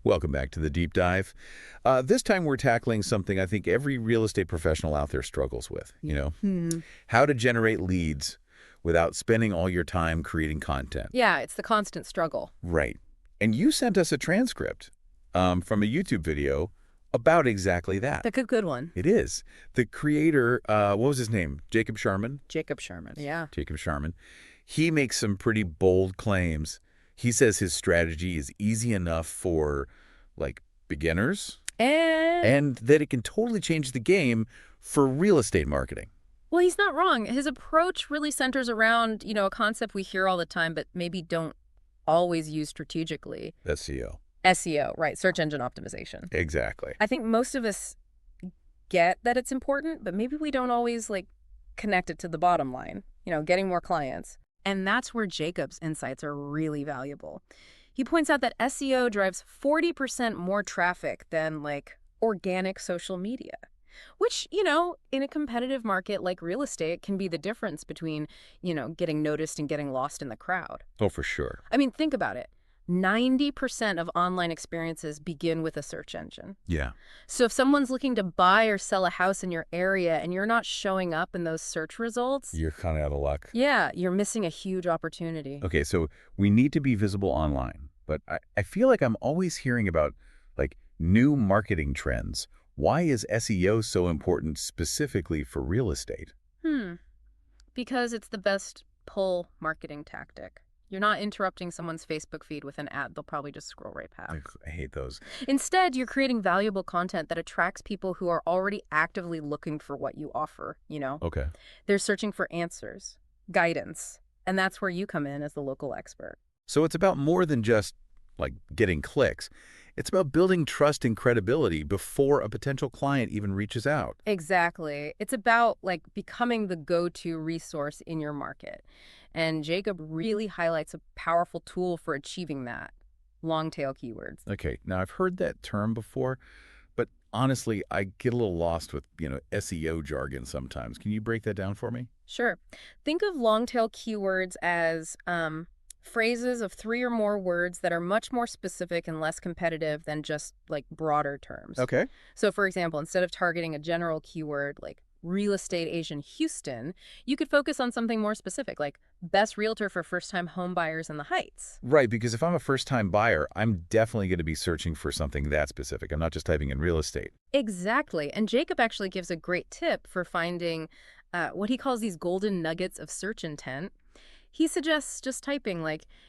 Welcome back to the deep dive. This time we're tackling something I think every real estate professional out there struggles with, Hmm. how to generate leads without spending all your time creating content. Yeah, it's the constant struggle. Right. And you sent us a transcript from a YouTube video about exactly that. The good one. It is. The creator, what was his name? Jacob Sharman? Jacob Sherman. Yeah. Jacob Sharman. He makes some pretty bold claims. He says his strategy is easy enough for, like, beginners, And, and that it can totally change the game for real estate marketing. well, he's not wrong. His approach really centers around, a concept we hear all the time, but maybe don't always use strategically. SEO. SEO, right? Search engine optimization. Exactly. I think most of us get that it's important, but maybe we don't always, connect it to the bottom line, getting more clients. And that's where Jacob's insights are really valuable. He points out that SEO drives 40% more traffic than, organic social media, which, in a competitive market like real estate can be the difference between, getting noticed and getting lost in the crowd. Oh, for sure. I mean, think about it. 90% of online experiences begin with a search engine. Yeah. So if someone's looking to buy or sell a house in your area and you're not showing up in those search results, You're kind of out of luck. yeah, you're missing a huge opportunity. Okay, so we need to be visible online, but I feel like I'm always hearing about, new marketing trends. Why is SEO so important specifically for real estate? Because it's the best pull marketing tactic. You're not interrupting someone's Facebook feed with an ad. They'll probably just scroll right past. I hate those. Instead, you're creating valuable content that attracts people who are already actively looking for what you offer. Okay. They're searching for answers, guidance, and that's where you come in as the local expert. So it's about more than just, getting clicks. It's about building trust and credibility before a potential client even reaches out. Exactly. It's about becoming the go-to resource in your market. And Jacob really highlights a powerful tool for achieving that. Long tail keywords. Okay, now I've heard that term before, but honestly, I get a little lost with, SEO jargon sometimes. Can you break that down for me? Sure. Think of long tail keywords as phrases of 3 or more words that are much more specific and less competitive than just broader terms. Okay. So for example, instead of targeting a general keyword like real estate agent Houston, you could focus on something more specific, like best realtor for first-time home buyers in the Heights. Right, because if I'm a first-time buyer, I'm definitely going to be searching for something that specific. I'm not just typing in real estate. Exactly. And Jacob actually gives a great tip for finding what he calls these golden nuggets of search intent. He suggests just typing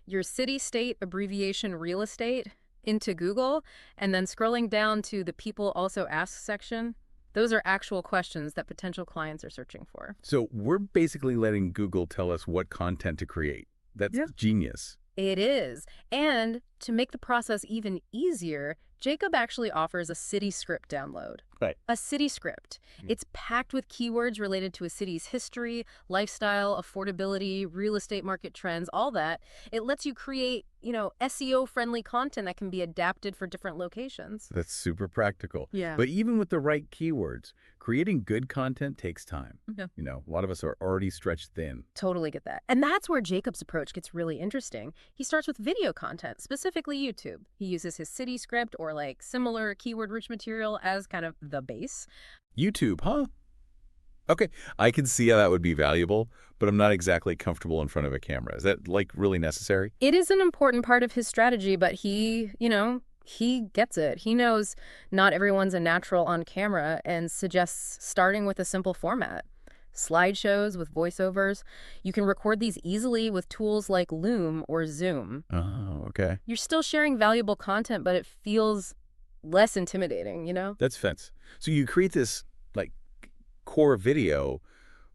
your city, state, abbreviation, real estate into Google, and then scrolling down to the people also ask section. Those are actual questions that potential clients are searching for. So we're basically letting Google tell us what content to create. That's Yeah. genius. It is. And to make the process even easier, Jacob actually offers a city script download. Right. A city script. It's packed with keywords related to a city's history, lifestyle, affordability, real estate market trends, all that. It lets you create, SEO-friendly content that can be adapted for different locations. That's super practical. Yeah. But even with the right keywords, creating good content takes time. Yeah. A lot of us are already stretched thin. Totally get that. And that's where Jacob's approach gets really interesting. He starts with video content, specifically YouTube. He uses his city script or similar keyword-rich material as kind of the base. YouTube, huh? Okay, I can see how that would be valuable, but I'm not exactly comfortable in front of a camera. Is that, really necessary? It is an important part of his strategy, but he gets it. He knows not everyone's a natural on camera and suggests starting with a simple format. Slideshows with voiceovers. You can record these easily with tools like Loom or Zoom. Oh, okay. You're still sharing valuable content, but it feels less intimidating. That's fence. So you create this, core video,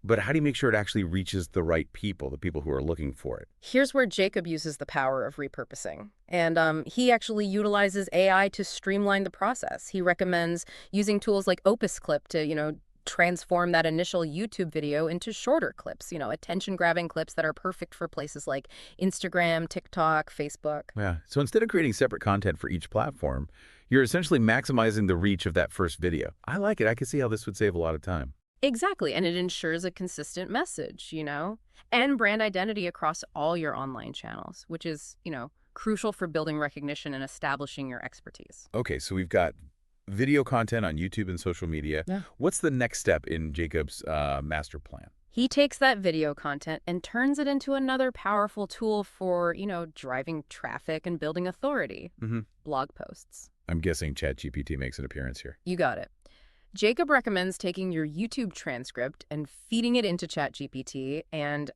but how do you make sure it actually reaches the right people, the people who are looking for it? Here's where Jacob uses the power of repurposing. And he actually utilizes AI to streamline the process. He recommends using tools like Opus Clip to, transform that initial YouTube video into shorter clips, attention-grabbing clips that are perfect for places like Instagram, TikTok, Facebook. Yeah. So instead of creating separate content for each platform, you're essentially maximizing the reach of that first video. I like it. I can see how this would save a lot of time. Exactly, and it ensures a consistent message, and brand identity across all your online channels, which is, crucial for building recognition and establishing your expertise. Okay, so we've got video content on YouTube and social media. Yeah. What's the next step in Jacob's master plan? He takes that video content and turns it into another powerful tool for, driving traffic and building authority. Mm-hmm. Blog posts. I'm guessing ChatGPT makes an appearance here. You got it. Jacob recommends taking your YouTube transcript and feeding it into ChatGPT and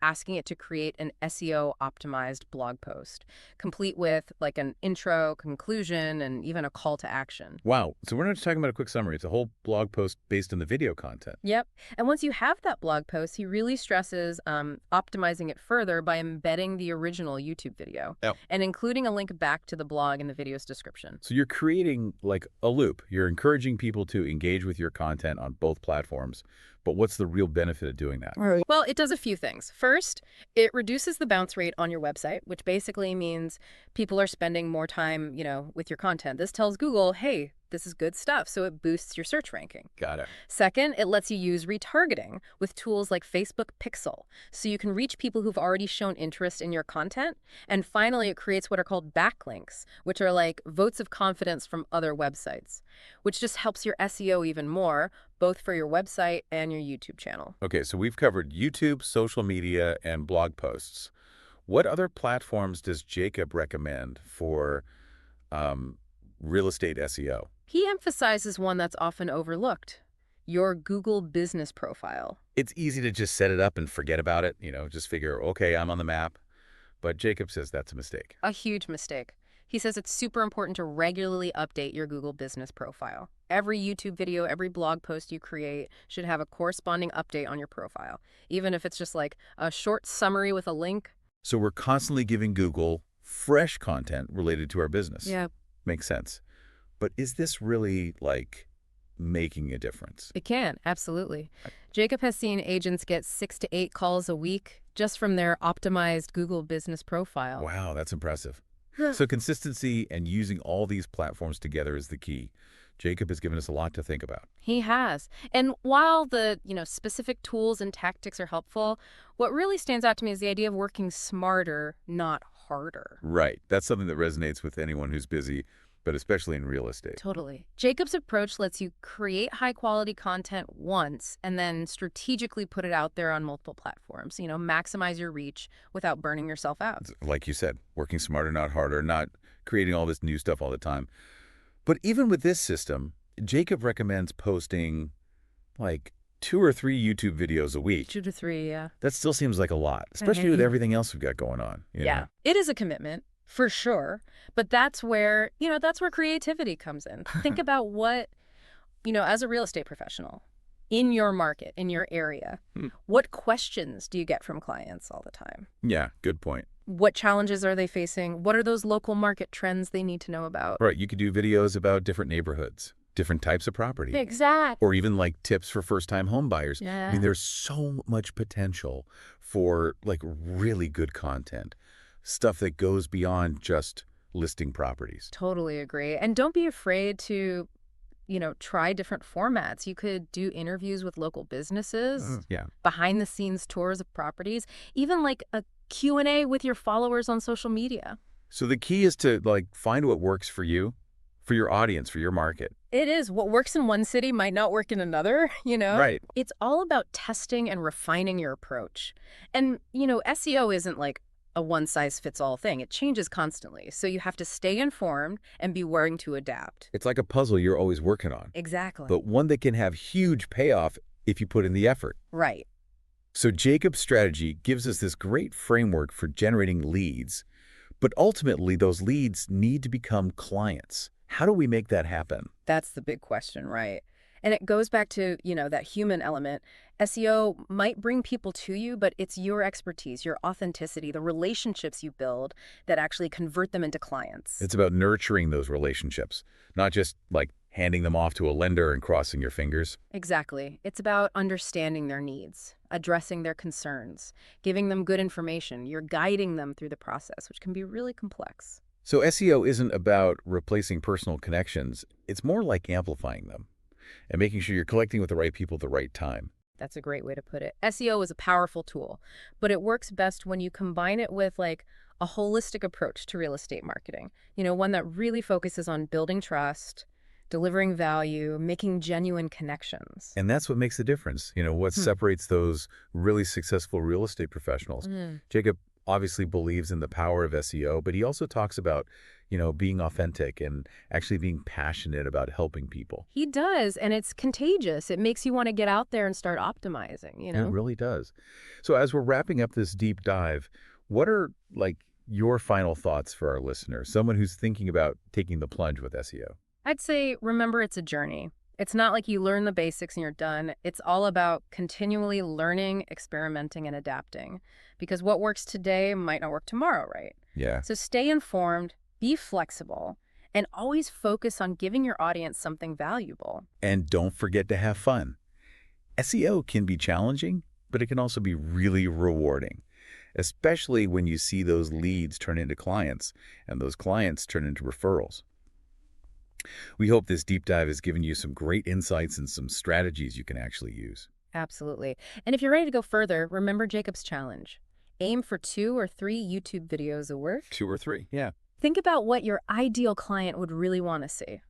asking it to create an SEO-optimized blog post, complete with like an intro, conclusion, and even a call to action. Wow. So we're not just talking about a quick summary. It's a whole blog post based on the video content. Yep. And once you have that blog post, he really stresses optimizing it further by embedding the original YouTube video and including a link back to the blog in the video's description. So you're creating like a loop. You're encouraging people to engage with your content on both platforms. But what's the real benefit of doing that? Well, it does a few things. First, it reduces the bounce rate on your website, which basically means people are spending more time, with your content. This tells Google, hey, this is good stuff, so it boosts your search ranking. Got it. Second, it lets you use retargeting with tools like Facebook Pixel, so you can reach people who've already shown interest in your content. And finally, it creates what are called backlinks, which are like votes of confidence from other websites, which just helps your SEO even more, both for your website and your YouTube channel. Okay, so we've covered YouTube, social media, and blog posts. What other platforms does Jacob recommend for real estate SEO? He emphasizes one that's often overlooked, your Google business profile. It's easy to just set it up and forget about it, just figure, okay, I'm on the map. But Jacob says that's a mistake. A huge mistake. He says it's super important to regularly update your Google business profile. Every YouTube video, every blog post you create should have a corresponding update on your profile, even if it's just like a short summary with a link. So we're constantly giving Google fresh content related to our business. Yeah. Makes sense. But is this really, like, making a difference? It can, absolutely. Jacob has seen agents get 6 to 8 calls a week just from their optimized Google business profile. Wow, that's impressive. So consistency and using all these platforms together is the key. Jacob has given us a lot to think about. He has. And while the, specific tools and tactics are helpful, what really stands out to me is the idea of working smarter, not harder. Right. That's something that resonates with anyone who's busy, but especially in real estate. Totally. Jacob's approach lets you create high-quality content once and then strategically put it out there on multiple platforms, maximize your reach without burning yourself out. Like you said, working smarter, not harder, not creating all this new stuff all the time. But even with this system, Jacob recommends posting like 2 or 3 YouTube videos a week. 2 to 3, yeah. That still seems like a lot, especially with everything else we've got going on. Yeah, it is a commitment. For sure. But that's where, that's where creativity comes in. Think about what, as a real estate professional, in your market, in your area, what questions do you get from clients all the time? Yeah, good point. What challenges are they facing? What are those local market trends they need to know about? Right, you could do videos about different neighborhoods, different types of property. Exactly. Or even like tips for first-time home buyers. Yeah. I mean, there's so much potential for like really good content. Stuff that goes beyond just listing properties. Totally agree. And don't be afraid to, try different formats. You could do interviews with local businesses, behind the scenes tours of properties, even like a Q&A with your followers on social media. So the key is to like find what works for you, for your audience, for your market. It is. What works in one city might not work in another, Right. It's all about testing and refining your approach. And, SEO isn't like a one-size-fits-all thing. It changes constantly. So you have to stay informed and be willing to adapt. It's like a puzzle you're always working on. Exactly. But one that can have huge payoff if you put in the effort. Right. So Jacob's strategy gives us this great framework for generating leads. But ultimately, those leads need to become clients. How do we make that happen? That's the big question, right? And it goes back to, that human element. SEO might bring people to you, but it's your expertise, your authenticity, the relationships you build that actually convert them into clients. It's about nurturing those relationships, not just like handing them off to a lender and crossing your fingers. Exactly. It's about understanding their needs, addressing their concerns, giving them good information. You're guiding them through the process, which can be really complex. So SEO isn't about replacing personal connections. It's more like amplifying them and making sure you're collecting with the right people at the right time. That's a great way to put it. SEO is a powerful tool, but it works best when you combine it with like a holistic approach to real estate marketing. One that really focuses on building trust, delivering value, making genuine connections. And that's what makes the difference. What Hmm. separates those really successful real estate professionals. Mm. Jacob obviously believes in the power of SEO, but he also talks about, being authentic and actually being passionate about helping people. He does, and it's contagious. It makes you want to get out there and start optimizing. It really does. So as we're wrapping up this deep dive, what are your final thoughts for our listeners, someone who's thinking about taking the plunge with SEO? I'd say remember it's a journey. It's not like you learn the basics and you're done. It's all about continually learning, experimenting, and adapting. Because what works today might not work tomorrow, right? Yeah. So stay informed, be flexible, and always focus on giving your audience something valuable. And don't forget to have fun. SEO can be challenging, but it can also be really rewarding, especially when you see those leads turn into clients and those clients turn into referrals. We hope this deep dive has given you some great insights and some strategies you can actually use. Absolutely. And if you're ready to go further, remember Jacob's challenge. Aim for 2 or 3 YouTube videos a week. 2 or 3, yeah. Think about what your ideal client would really want to see.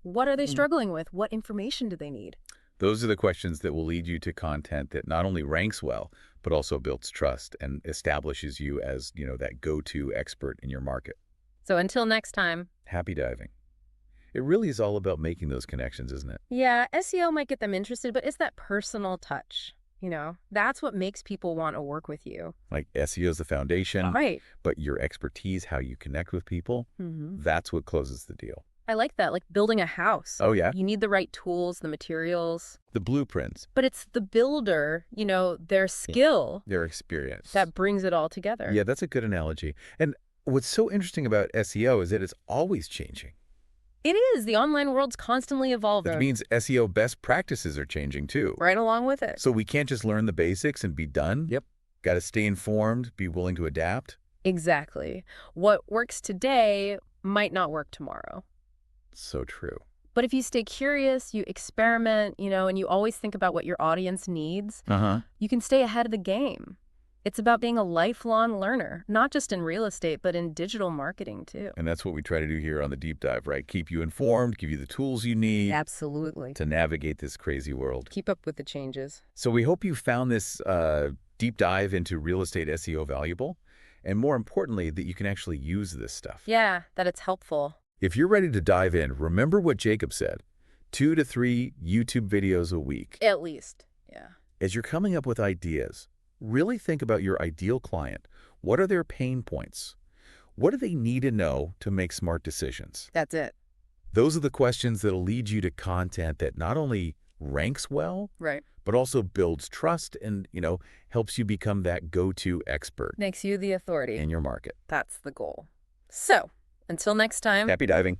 What are they struggling with? What information do they need? Those are the questions that will lead you to content that not only ranks well, but also builds trust and establishes you as, that go-to expert in your market. So until next time. Happy diving. It really is all about making those connections, isn't it? Yeah, SEO might get them interested, but it's that personal touch. That's what makes people want to work with you. Like SEO is the foundation, Right. but your expertise, how you connect with people, that's what closes the deal. I like that, like building a house. Oh, yeah? You need the right tools, the materials. The blueprints, But it's the builder, their skill their experience. that brings it all together. Yeah, that's a good analogy. And what's so interesting about SEO is that it's always changing. It is. The online world's constantly evolving. That means SEO best practices are changing too. Right along with it. So we can't just learn the basics and be done. Yep. Got to stay informed, be willing to adapt. Exactly. What works today might not work tomorrow. So true. But if you stay curious, you experiment, and you always think about what your audience needs, you can stay ahead of the game. It's about being a lifelong learner, not just in real estate, but in digital marketing too. And that's what we try to do here on the Deep Dive, right? Keep you informed, give you the tools you need Absolutely. to navigate this crazy world. Keep up with the changes. So we hope you found this deep dive into real estate SEO valuable, and more importantly, that you can actually use this stuff. Yeah, that it's helpful. If you're ready to dive in, remember what Jacob said, 2 to 3 YouTube videos a week. At least. Yeah. As you're coming up with ideas, really think about your ideal client. What are their pain points? What do they need to know to make smart decisions? That's it. Those are the questions that'll lead you to content that not only ranks well, Right. but also builds trust and, helps you become that go-to expert Makes you the authority. in your market. That's the goal. So, until next time. Happy diving.